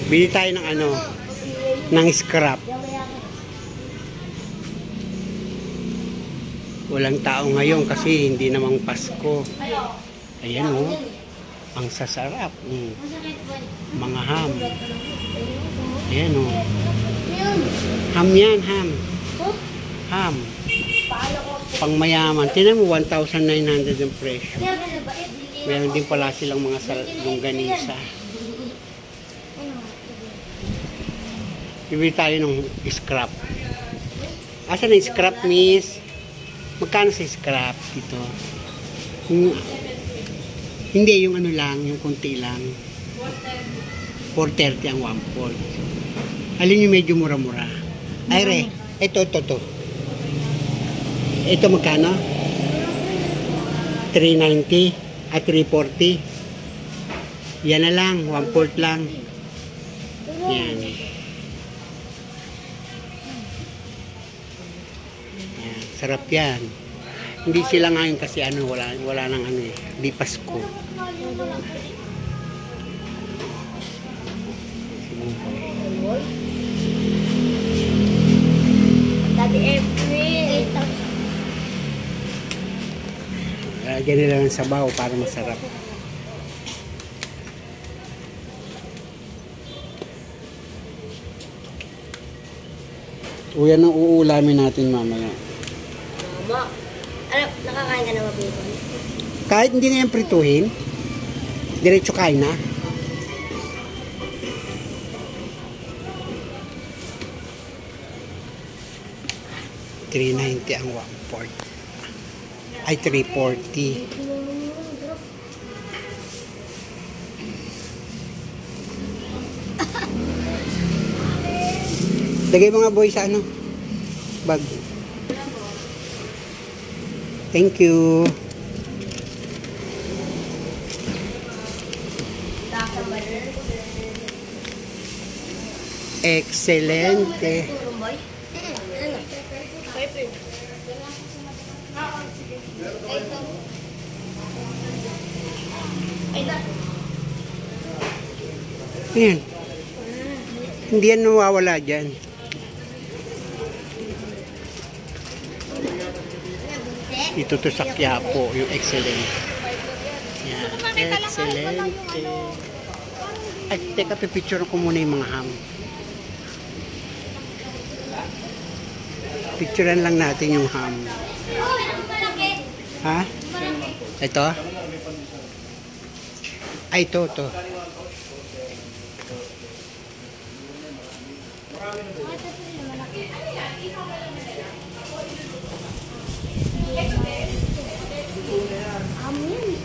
Bili tayo ng ano, ng scrap. Walang tao ngayon kasi hindi namang Pasko. Ayan oh, ang sasarap. Mga ham. Ayan oh. Ham yan, ham. Ham. Pang mayaman. Tinan mo, 1,900 ang presyo. Meron din pala silang mga longganisa. Bibili tayo ng scrap. Asan ang scrap, miss? Magkano sa scrap dito? Hindi, yung ano lang, yung konti lang. 430 ang 1/4. Alin yung medyo mura-mura? Ay, re. Ito. Ito magkano? 390 at 340. Yan na lang, 1/4 lang. Yan. Sarap yan. Hindi sila ngayon kasi ano, wala nang ano eh. Di Pasko. Dati April. Lagyan nila ng sabaw para masarap. O yan ang uulamin natin mamaya. Mama, nakakain ka na ba bacon? Kahit hindi na yan prituhin, diretso kain na. $390 ang 1/4. Ay, 340. Lagay mga boy sa ano? Bag. Thank you. Excelente. Ayan. Hindi yan nawawala dyan. Ito to sa Quiapo, yung excellent. Yan, excelente. Ay, teka, pipicture ko muna yung mga ham. Picturean lang natin yung ham. Ha? Ito? Ay, ito.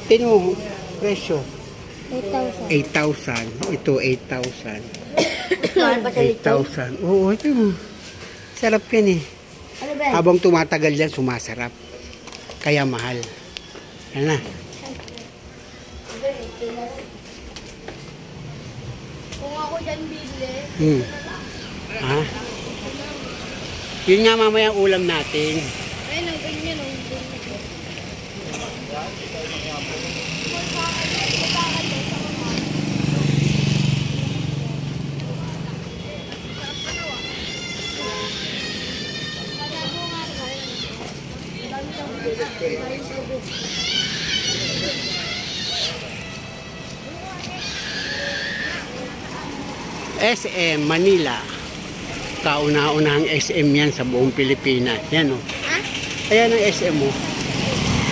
Tingnan mo, presyo. 8,000. Ito, 8,000. 8,000. Oo, ito mo. Sarap yan eh. Habang tumatagal yan, sumasarap. Kaya mahal. Yan na. Kung ako dyan bili. Ha? Yun nga mamaya ulam natin. Ayun, ang ganyan. SM Manila. Kauna-unahang SM yan sa buong Pilipinas. Yan o. Ayan ang SM mo.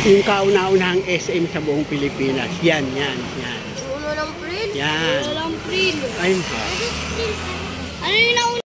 Yung kauna-unahang SM sa buong Pilipinas. Yan. Uno ng pril? Yan. Uno ng pril. Ayun. Ano yung